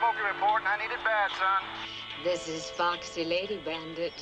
Smokey reporting. I need it bad, son. This is Foxy Lady Bandit.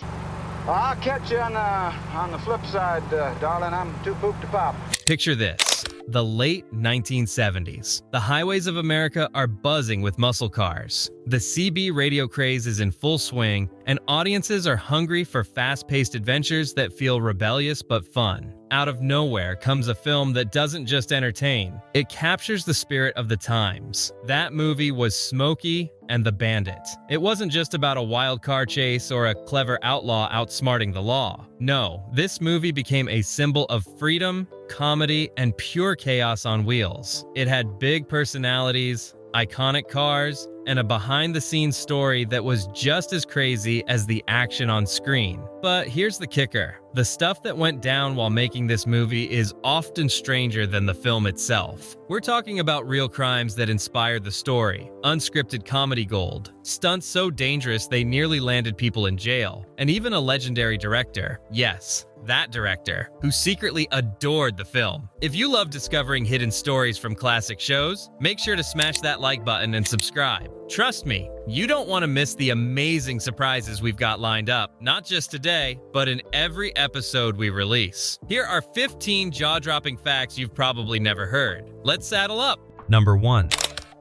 I'll catch you on the flip side, darling. I'm too pooped to pop. Picture this. The late 1970s. The highways of America are buzzing with muscle cars. The CB radio craze is in full swing, and audiences are hungry for fast-paced adventures that feel rebellious but fun. Out of nowhere comes a film that doesn't just entertain, it captures the spirit of the times. That movie was Smokey and the Bandit. It wasn't just about a wild car chase or a clever outlaw outsmarting the law. No, this movie became a symbol of freedom, comedy, and pure chaos on wheels. It had big personalities, iconic cars, and a behind-the-scenes story that was just as crazy as the action on screen. But here's the kicker. The stuff that went down while making this movie is often stranger than the film itself. We're talking about real crimes that inspired the story, unscripted comedy gold, stunts so dangerous they nearly landed people in jail, and even a legendary director. Yes, that director, who secretly adored the film. If you love discovering hidden stories from classic shows, make sure to smash that like button and subscribe. Trust me, you don't want to miss the amazing surprises we've got lined up, not just today, but in every episode we release. Here are 15 jaw-dropping facts you've probably never heard. Let's saddle up. Number 1.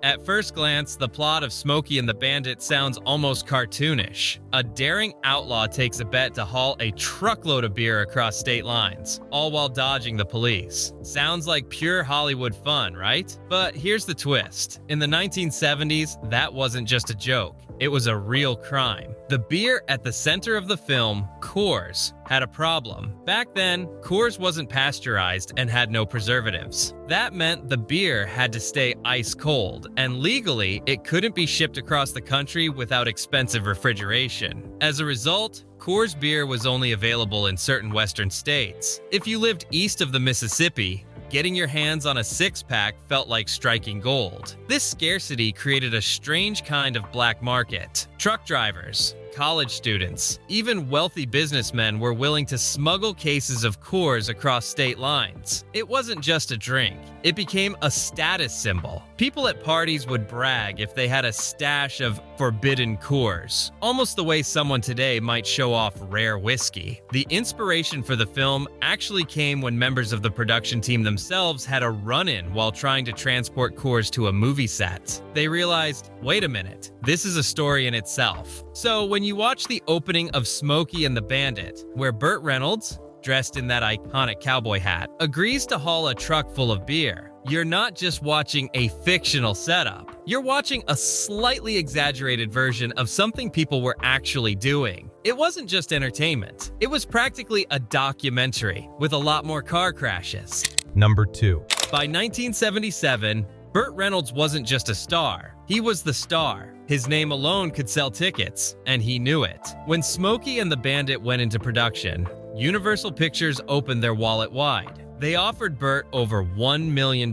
At first glance, the plot of Smokey and the Bandit sounds almost cartoonish. A daring outlaw takes a bet to haul a truckload of beer across state lines, all while dodging the police. Sounds like pure Hollywood fun, right? But here's the twist. In the 1970s, that wasn't just a joke. It was a real crime. The beer at the center of the film, Coors, had a problem. Back then, Coors wasn't pasteurized and had no preservatives. That meant the beer had to stay ice cold, and legally, it couldn't be shipped across the country without expensive refrigeration. As a result, Coors beer was only available in certain western states. If you lived east of the Mississippi, getting your hands on a six-pack felt like striking gold. This scarcity created a strange kind of black market. Truck drivers, college students, even wealthy businessmen were willing to smuggle cases of Coors across state lines. It wasn't just a drink. It became a status symbol. People at parties would brag if they had a stash of forbidden Coors, almost the way someone today might show off rare whiskey. The inspiration for the film actually came when members of the production team themselves had a run-in while trying to transport Coors to a movie set. They realized, wait a minute, this is a story in itself. So when you watch the opening of Smokey and the Bandit, where Burt Reynolds, dressed in that iconic cowboy hat, agrees to haul a truck full of beer, you're not just watching a fictional setup. You're watching a slightly exaggerated version of something people were actually doing. It wasn't just entertainment. It was practically a documentary with a lot more car crashes. Number 2. By 1977, Burt Reynolds wasn't just a star. He was the star. His name alone could sell tickets, and he knew it. When Smokey and the Bandit went into production, Universal Pictures opened their wallet wide. They offered Burt over $1 million,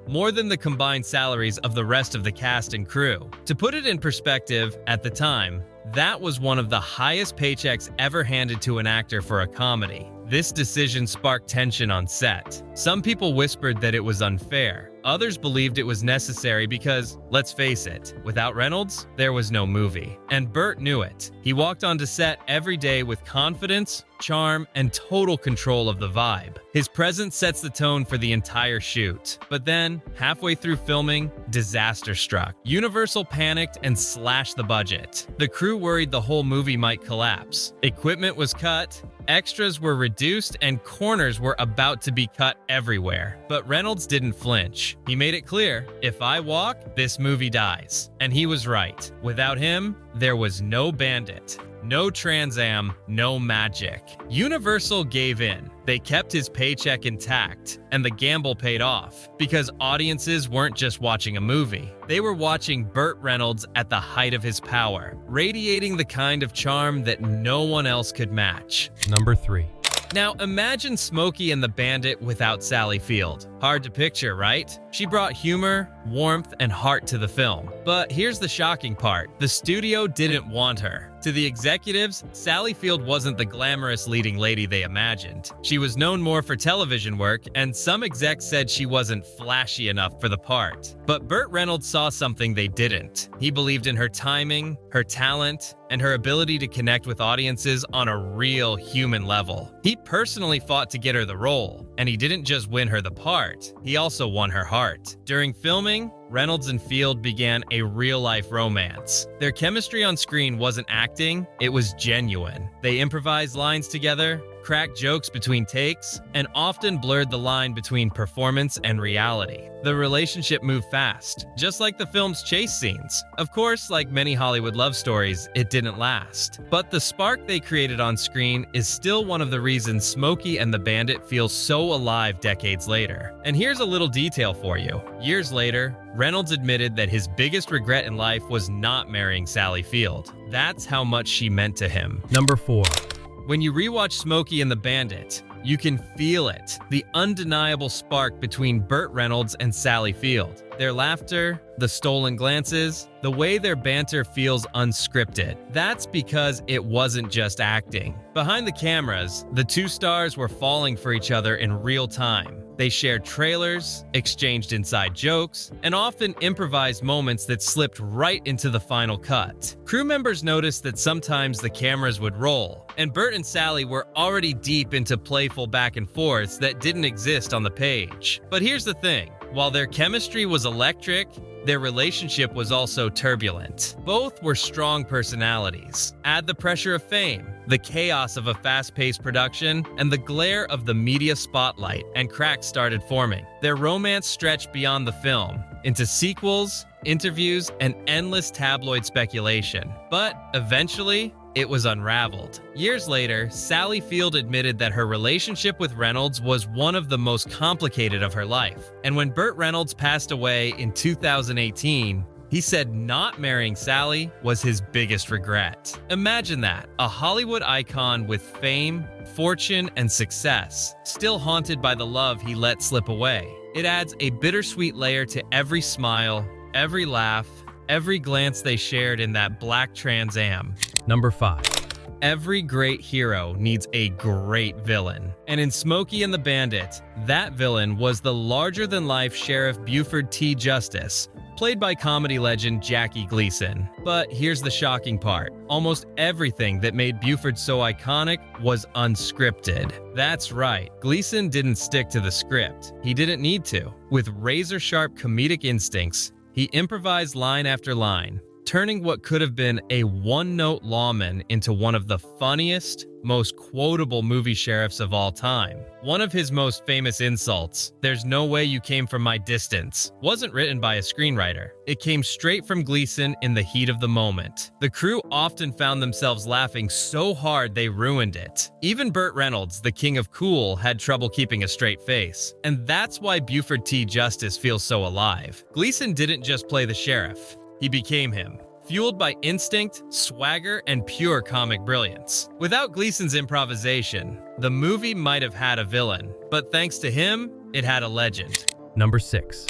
more than the combined salaries of the rest of the cast and crew. To put it in perspective, at the time, that was one of the highest paychecks ever handed to an actor for a comedy. This decision sparked tension on set. Some people whispered that it was unfair. Others believed it was necessary because, let's face it, without Reynolds, there was no movie. And Burt knew it. He walked onto set every day with confidence, charm, and total control of the vibe. His presence sets the tone for the entire shoot. But then, halfway through filming, disaster struck. Universal panicked and slashed the budget. The crew worried the whole movie might collapse. Equipment was cut, extras were reduced, and corners were about to be cut everywhere. But Reynolds didn't flinch. He made it clear, if I walk, this movie dies. And he was right. Without him, there was no Bandit, no Trans Am, no magic. Universal gave in. They kept his paycheck intact, and the gamble paid off, because audiences weren't just watching a movie. They were watching Burt Reynolds at the height of his power, radiating the kind of charm that no one else could match. Number 3. Now imagine Smokey and the Bandit without Sally Field. Hard to picture, right? She brought humor, warmth, and heart to the film. But here's the shocking part. The studio didn't want her. To the executives, Sally Field wasn't the glamorous leading lady they imagined. She was known more for television work, and some execs said she wasn't flashy enough for the part. But Burt Reynolds saw something they didn't. He believed in her timing, her talent, and her ability to connect with audiences on a real human level. He personally fought to get her the role, and he didn't just win her the part, he also won her heart. During filming, Reynolds and Field began a real-life romance. Their chemistry on screen wasn't acting, it was genuine. They improvised lines together, cracked jokes between takes, and often blurred the line between performance and reality. The relationship moved fast, just like the film's chase scenes. Of course, like many Hollywood love stories, it didn't last. But the spark they created on screen is still one of the reasons Smokey and the Bandit feel so alive decades later. And here's a little detail for you. Years later, Reynolds admitted that his biggest regret in life was not marrying Sally Field. That's how much she meant to him. Number 4. When you rewatch Smokey and the Bandit, you can feel it, the undeniable spark between Burt Reynolds and Sally Field. Their laughter, the stolen glances, the way their banter feels unscripted. That's because it wasn't just acting. Behind the cameras, the two stars were falling for each other in real time. They shared trailers, exchanged inside jokes, and often improvised moments that slipped right into the final cut. Crew members noticed that sometimes the cameras would roll, and Burt and Sally were already deep into playful back and forths that didn't exist on the page. But here's the thing, while their chemistry was electric, their relationship was also turbulent. Both were strong personalities. Add the pressure of fame, the chaos of a fast-paced production, and the glare of the media spotlight, and cracks started forming. Their romance stretched beyond the film, into sequels, interviews, and endless tabloid speculation. But eventually, it was unraveled. Years later, Sally Field admitted that her relationship with Reynolds was one of the most complicated of her life. And when Burt Reynolds passed away in 2018, he said not marrying Sally was his biggest regret. Imagine that, a Hollywood icon with fame, fortune, and success, still haunted by the love he let slip away. It adds a bittersweet layer to every smile, every laugh, every glance they shared in that black Trans Am. Number 5. Every great hero needs a great villain. And in Smokey and the Bandit, that villain was the larger-than-life Sheriff Buford T. Justice, played by comedy legend Jackie Gleason. But here's the shocking part. Almost everything that made Buford so iconic was unscripted. That's right, Gleason didn't stick to the script. He didn't need to. With razor-sharp comedic instincts, he improvised line after line, turning what could have been a one-note lawman into one of the funniest, most quotable movie sheriffs of all time. One of his most famous insults, "There's no way you came from my distance," wasn't written by a screenwriter. It came straight from Gleason in the heat of the moment. The crew often found themselves laughing so hard they ruined it. Even Burt Reynolds, the king of cool, had trouble keeping a straight face. And that's why Buford T. Justice feels so alive. Gleason didn't just play the sheriff. He became him, fueled by instinct, swagger, and pure comic brilliance. Without Gleason's improvisation, the movie might have had a villain, but thanks to him, it had a legend. Number 6.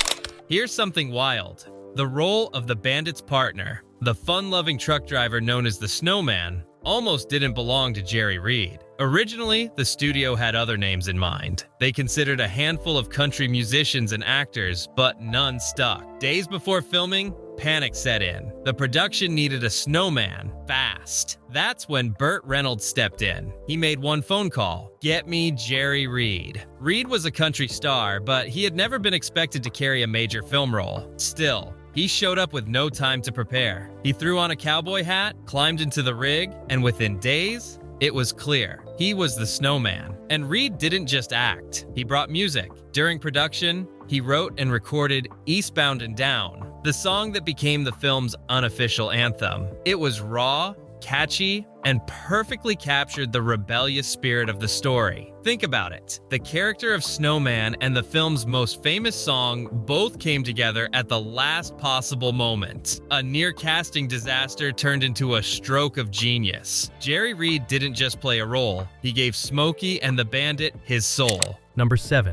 Here's something wild. The role of the Bandit's partner, the fun-loving truck driver known as the Snowman, almost didn't belong to Jerry Reed. Originally, the studio had other names in mind. They considered a handful of country musicians and actors, but none stuck. Days before filming, panic set in. The production needed a snowman, fast. That's when Burt Reynolds stepped in. He made one phone call, "Get me Jerry Reed." Reed was a country star, but he had never been expected to carry a major film role. Still, he showed up with no time to prepare. He threw on a cowboy hat, climbed into the rig, and within days, it was clear. He was the snowman. And Reed didn't just act. He brought music. During production, he wrote and recorded Eastbound and Down, the song that became the film's unofficial anthem. It was raw, catchy, and perfectly captured the rebellious spirit of the story. Think about it. The character of Snowman and the film's most famous song both came together at the last possible moment. A near-casting disaster turned into a stroke of genius. Jerry Reed didn't just play a role, he gave Smokey and the Bandit his soul. Number 7.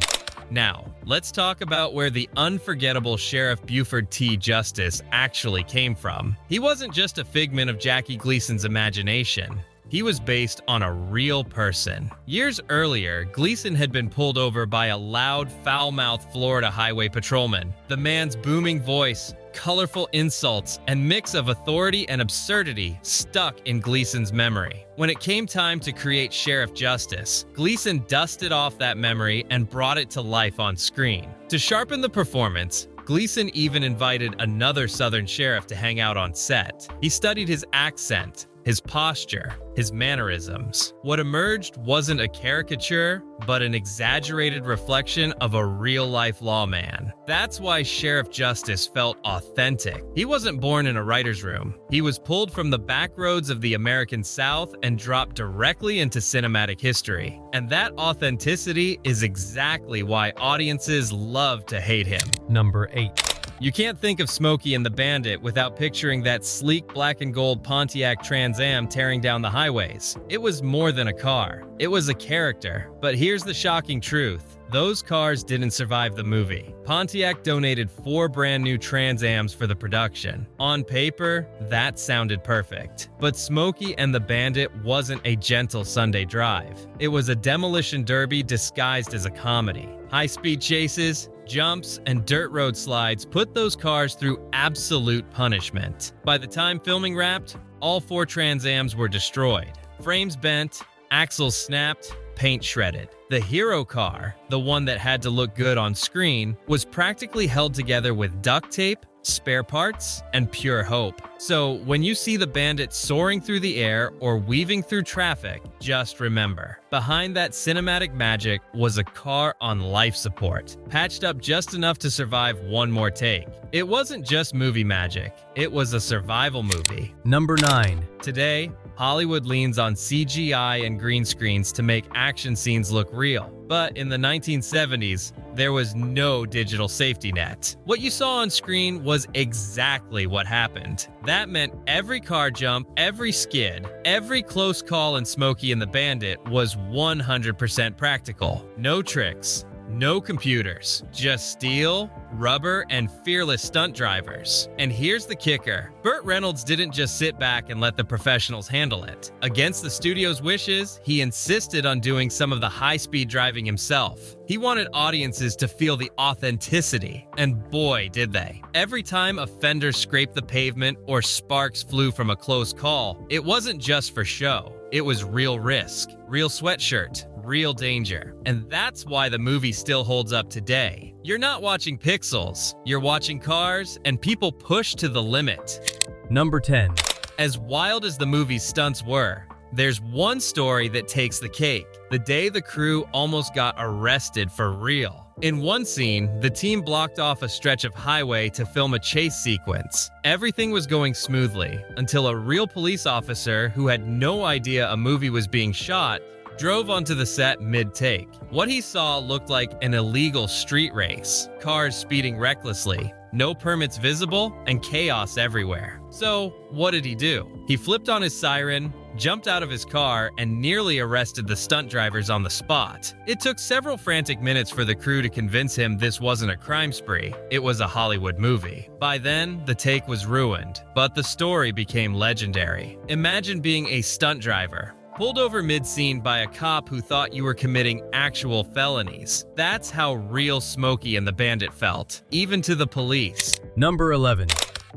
Now, let's talk about where the unforgettable Sheriff Buford T. Justice actually came from. He wasn't just a figment of Jackie Gleason's imagination. He was based on a real person. Years earlier, Gleason had been pulled over by a loud, foul-mouthed Florida highway patrolman. The man's booming voice, colorful insults, and mix of authority and absurdity stuck in Gleason's memory. When it came time to create Sheriff Justice, Gleason dusted off that memory and brought it to life on screen. To sharpen the performance, Gleason even invited another Southern sheriff to hang out on set. He studied his accent, his posture, his mannerisms. What emerged wasn't a caricature, but an exaggerated reflection of a real-life lawman. That's why Sheriff Justice felt authentic. He wasn't born in a writer's room. He was pulled from the back roads of the American South and dropped directly into cinematic history. And that authenticity is exactly why audiences love to hate him. Number 8. You can't think of Smokey and the Bandit without picturing that sleek black and gold Pontiac Trans Am tearing down the highways. It was more than a car. It was a character. But here's the shocking truth. Those cars didn't survive the movie. Pontiac donated 4 brand new Trans Ams for the production. On paper, that sounded perfect. But Smokey and the Bandit wasn't a gentle Sunday drive. It was a demolition derby disguised as a comedy. High-speed chases, jumps, and dirt road slides put those cars through absolute punishment. By the time filming wrapped, all 4 Trans Ams were destroyed. Frames bent, axles snapped, paint shredded. The hero car, the one that had to look good on screen, was practically held together with duct tape, spare parts, and pure hope. So when you see the Bandit soaring through the air or weaving through traffic, just remember, behind that cinematic magic was a car on life support, patched up just enough to survive one more take. It wasn't just movie magic, it was a survival movie. Number 9. Today, Hollywood leans on CGI and green screens to make action scenes look real. But in the 1970s, there was no digital safety net. What you saw on screen was exactly what happened. That meant every car jump, every skid, every close call in Smokey and the Bandit was 100% practical. No tricks. No computers, just steel, rubber, and fearless stunt drivers. And here's the kicker. Burt Reynolds didn't just sit back and let the professionals handle it. Against the studio's wishes, he insisted on doing some of the high-speed driving himself. He wanted audiences to feel the authenticity, and boy, did they. Every time a fender scraped the pavement or sparks flew from a close call, it wasn't just for show. It was real risk, real sweatshirt, real danger. And that's why the movie still holds up today. You're not watching pixels, you're watching cars and people pushed to the limit. Number 10. As wild as the movie's stunts were, there's one story that takes the cake. The day the crew almost got arrested for real. In one scene, the team blocked off a stretch of highway to film a chase sequence. Everything was going smoothly until a real police officer who had no idea a movie was being shot drove onto the set mid-take. What he saw looked like an illegal street race. Cars speeding recklessly, no permits visible, and chaos everywhere. So, what did he do? He flipped on his siren, jumped out of his car, and nearly arrested the stunt drivers on the spot. It took several frantic minutes for the crew to convince him this wasn't a crime spree, it was a Hollywood movie. By then, the take was ruined, but the story became legendary. Imagine being a stunt driver, pulled over mid-scene by a cop who thought you were committing actual felonies. That's how real Smokey and the Bandit felt, even to the police. Number 11.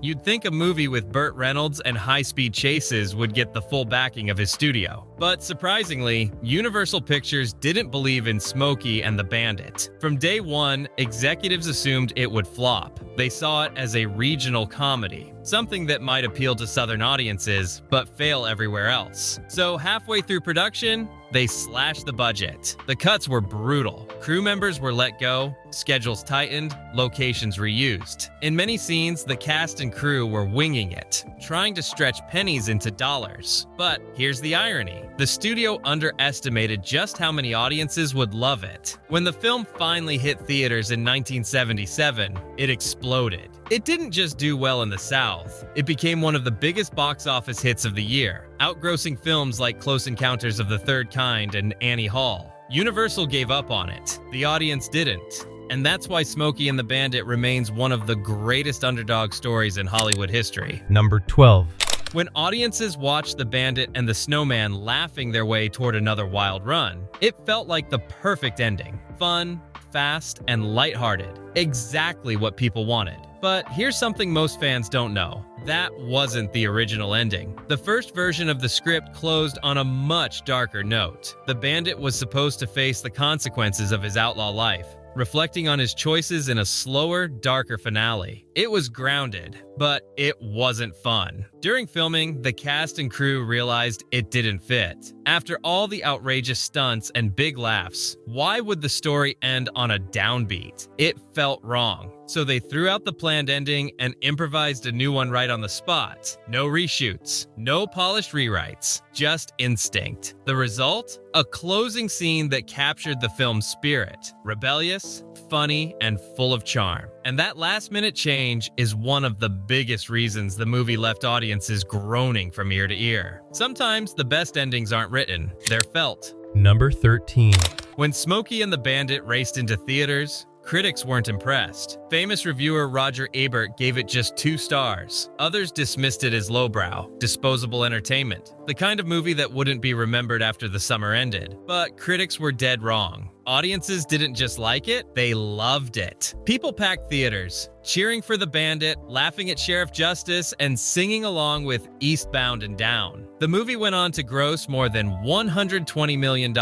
You'd think a movie with Burt Reynolds and high-speed chases would get the full backing of his studio. But surprisingly, Universal Pictures didn't believe in Smokey and the Bandit. From day one, executives assumed it would flop. They saw it as a regional comedy. something that might appeal to Southern audiences, but fail everywhere else. So halfway through production, they slashed the budget. The cuts were brutal. Crew members were let go, schedules tightened, locations reused. In many scenes, the cast and crew were winging it, trying to stretch pennies into dollars. But here's the irony. The studio underestimated just how many audiences would love it. When the film finally hit theaters in 1977, it exploded. It didn't just do well in the South. It became one of the biggest box office hits of the year, outgrossing films like Close Encounters of the Third Kind and Annie Hall. Universal gave up on it. The audience didn't. And that's why Smokey and the Bandit remains one of the greatest underdog stories in Hollywood history. Number 12. When audiences watched the Bandit and the Snowman laughing their way toward another wild run, it felt like the perfect ending. Fun, fast, and lighthearted. Exactly what people wanted. But here's something most fans don't know. That wasn't the original ending. The first version of the script closed on a much darker note. The Bandit was supposed to face the consequences of his outlaw life, reflecting on his choices in a slower, darker finale. It was grounded, but it wasn't fun. During filming, the cast and crew realized it didn't fit. After all the outrageous stunts and big laughs, why would the story end on a downbeat? It felt wrong. So they threw out the planned ending and improvised a new one right on the spot. No reshoots, no polished rewrites, just instinct. The result? A closing scene that captured the film's spirit. Rebellious, funny, and full of charm. And that last-minute change is one of the biggest reasons the movie left audiences groaning from ear to ear. Sometimes the best endings aren't written, they're felt. Number 13. When Smokey and the Bandit raced into theaters, critics weren't impressed. Famous reviewer Roger Ebert gave it just 2 stars. Others dismissed it as lowbrow, disposable entertainment, the kind of movie that wouldn't be remembered after the summer ended. But critics were dead wrong. Audiences didn't just like it, they loved it. People packed theaters, cheering for the Bandit, laughing at Sheriff Justice, and singing along with Eastbound and Down. The movie went on to gross more than $120 million,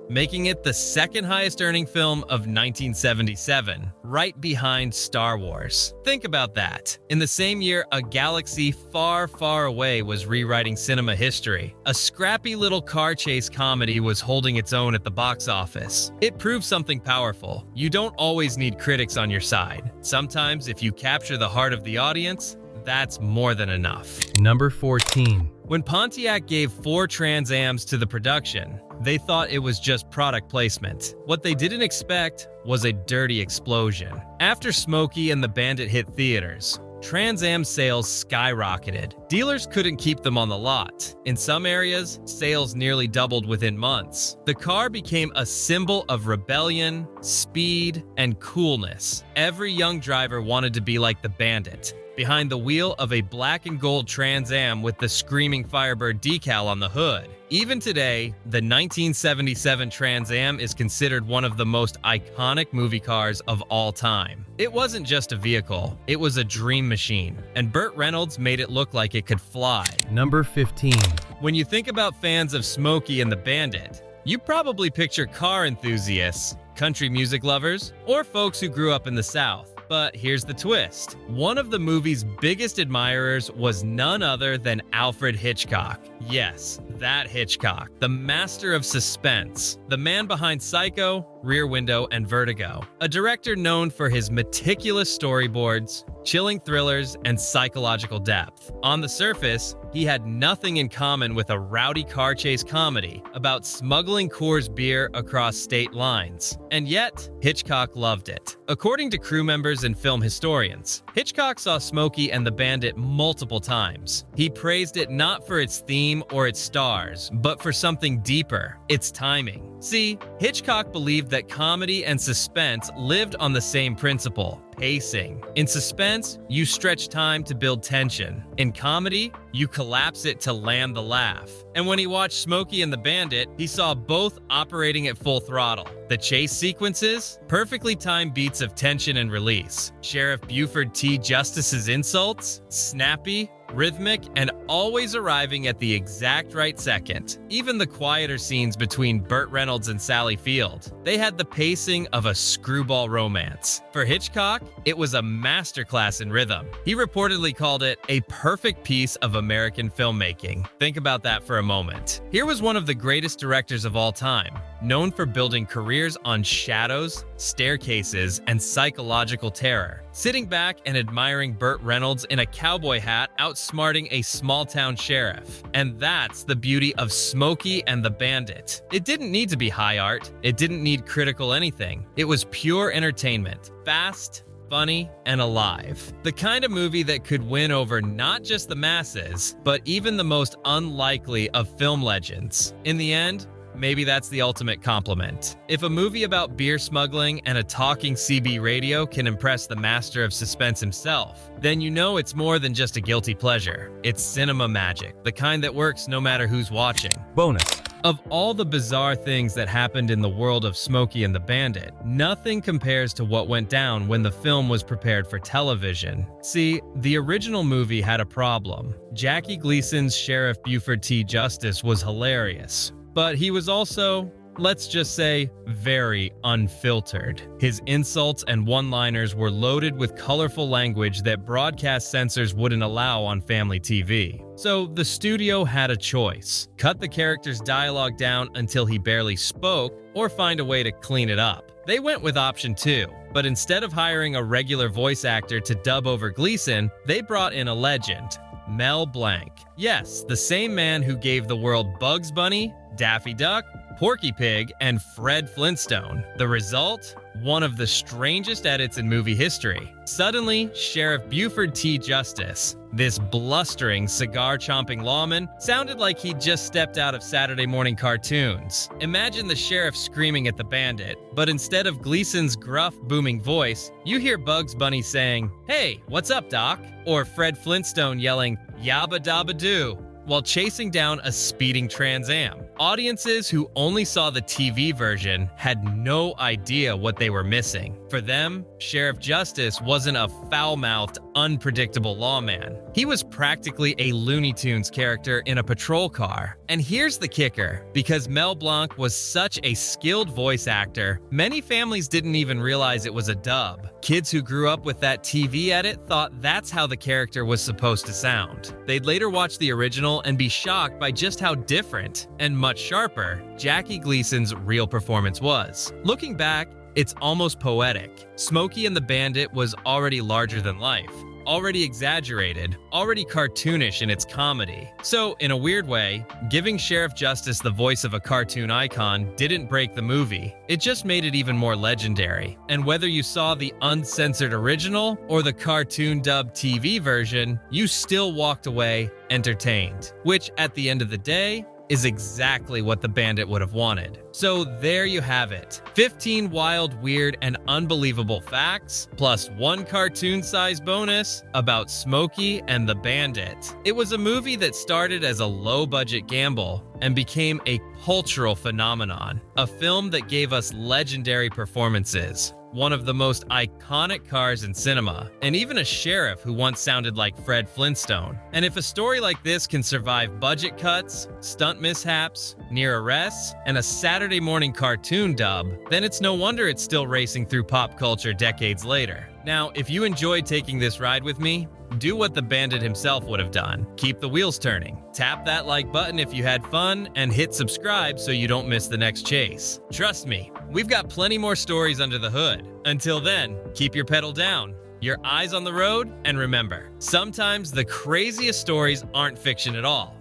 making it the second highest earning film of 1977, right behind Star Wars. Think about that. In the same year, a galaxy far, far away was rewriting cinema history. A scrappy little car chase comedy was holding its own at the box office. It proves something powerful. You don't always need critics on your side. Sometimes, if you capture the heart of the audience, that's more than enough. Number 14. When Pontiac gave 4 Trans Ams to the production, they thought it was just product placement. What they didn't expect was a dirty explosion. After Smokey and the Bandit hit theaters, Trans Am sales skyrocketed. Dealers couldn't keep them on the lot. In some areas, sales nearly doubled within months. The car became a symbol of rebellion, speed, and coolness. Every young driver wanted to be like the Bandit, behind the wheel of a black and gold Trans Am with the Screaming Firebird decal on the hood. Even today, the 1977 Trans Am is considered one of the most iconic movie cars of all time. It wasn't just a vehicle, it was a dream machine, and Burt Reynolds made it look like it could fly. Number 15. When you think about fans of Smokey and the Bandit, you probably picture car enthusiasts, country music lovers, or folks who grew up in the South. But here's the twist. One of the movie's biggest admirers was none other than Alfred Hitchcock. Yes, that Hitchcock, the master of suspense, the man behind Psycho, Rear Window, and Vertigo. A director known for his meticulous storyboards, chilling thrillers, and psychological depth. On the surface, he had nothing in common with a rowdy car chase comedy about smuggling Coors beer across state lines. And yet, Hitchcock loved it. According to crew members and film historians, Hitchcock saw Smokey and the Bandit multiple times. He praised it not for its theme or its stars, but for something deeper, its timing. See, Hitchcock believed that comedy and suspense lived on the same principle: pacing. In suspense, you stretch time to build tension. In comedy, you collapse it to land the laugh. And when he watched Smokey and the Bandit, he saw both operating at full throttle. The chase sequences, perfectly timed beats of tension and release. Sheriff Buford T. Justice's insults, snappy, rhythmic, and always arriving at the exact right second. Even the quieter scenes between Burt Reynolds and Sally Field, they had the pacing of a screwball romance. For Hitchcock, it was a masterclass in rhythm. He reportedly called it a perfect piece of American filmmaking. Think about that for a moment. Here was one of the greatest directors of all time, known for building careers on shadows, staircases, and psychological terror, sitting back and admiring Burt Reynolds in a cowboy hat outsmarting a small-town sheriff. And that's the beauty of Smokey and the Bandit. It didn't need to be high art. It didn't need critical anything. It was pure entertainment. Fast, funny, and alive. The kind of movie that could win over not just the masses, but even the most unlikely of film legends. In the end, maybe that's the ultimate compliment. If a movie about beer smuggling and a talking CB radio can impress the master of suspense himself, then you know it's more than just a guilty pleasure. It's cinema magic, the kind that works no matter who's watching. Bonus. Of all the bizarre things that happened in the world of Smokey and the Bandit, nothing compares to what went down when the film was prepared for television. See, the original movie had a problem. Jackie Gleason's Sheriff Buford T. Justice was hilarious, but he was also, let's just say, very unfiltered. His insults and one-liners were loaded with colorful language that broadcast censors wouldn't allow on family TV. So the studio had a choice: cut the character's dialogue down until he barely spoke, or find a way to clean it up. They went with option 2, but instead of hiring a regular voice actor to dub over Gleason, they brought in a legend, Mel Blanc. Yes, the same man who gave the world Bugs Bunny, Daffy Duck, Porky Pig, and Fred Flintstone. The result? One of the strangest edits in movie history. Suddenly, Sheriff Buford T. Justice, this blustering, cigar-chomping lawman, sounded like he'd just stepped out of Saturday morning cartoons. Imagine the sheriff screaming at the bandit, but instead of Gleason's gruff, booming voice, you hear Bugs Bunny saying, "Hey, what's up, Doc?" Or Fred Flintstone yelling, "Yabba dabba doo," while chasing down a speeding Trans Am. Audiences who only saw the TV version had no idea what they were missing. For them, Sheriff Justice wasn't a foul-mouthed, unpredictable lawman. He was practically a Looney Tunes character in a patrol car. And here's the kicker: because Mel Blanc was such a skilled voice actor, many families didn't even realize it was a dub. Kids who grew up with that TV edit thought that's how the character was supposed to sound. They'd later watch the original and be shocked by just how different, and much sharper, Jackie Gleason's real performance was. Looking back, it's almost poetic. Smokey and the Bandit was already larger than life, already exaggerated, already cartoonish in its comedy. So, in a weird way, giving Sheriff Justice the voice of a cartoon icon didn't break the movie. It just made it even more legendary. And whether you saw the uncensored original or the cartoon dubbed TV version, you still walked away entertained. Which, at the end of the day, is exactly what the Bandit would have wanted. So there you have it. 15 wild, weird, and unbelievable facts, plus one cartoon-sized bonus about Smokey and the Bandit. It was a movie that started as a low-budget gamble and became a cultural phenomenon. A film that gave us legendary performances, one of the most iconic cars in cinema, and even a sheriff who once sounded like Fred Flintstone. And if a story like this can survive budget cuts, stunt mishaps, near arrests, and a Saturday morning cartoon dub, then it's no wonder it's still racing through pop culture decades later. Now, if you enjoyed taking this ride with me, do what the Bandit himself would have done. Keep the wheels turning. Tap that like button if you had fun, and hit subscribe so you don't miss the next chase. Trust me, we've got plenty more stories under the hood. Until then, keep your pedal down, your eyes on the road, and remember, sometimes the craziest stories aren't fiction at all.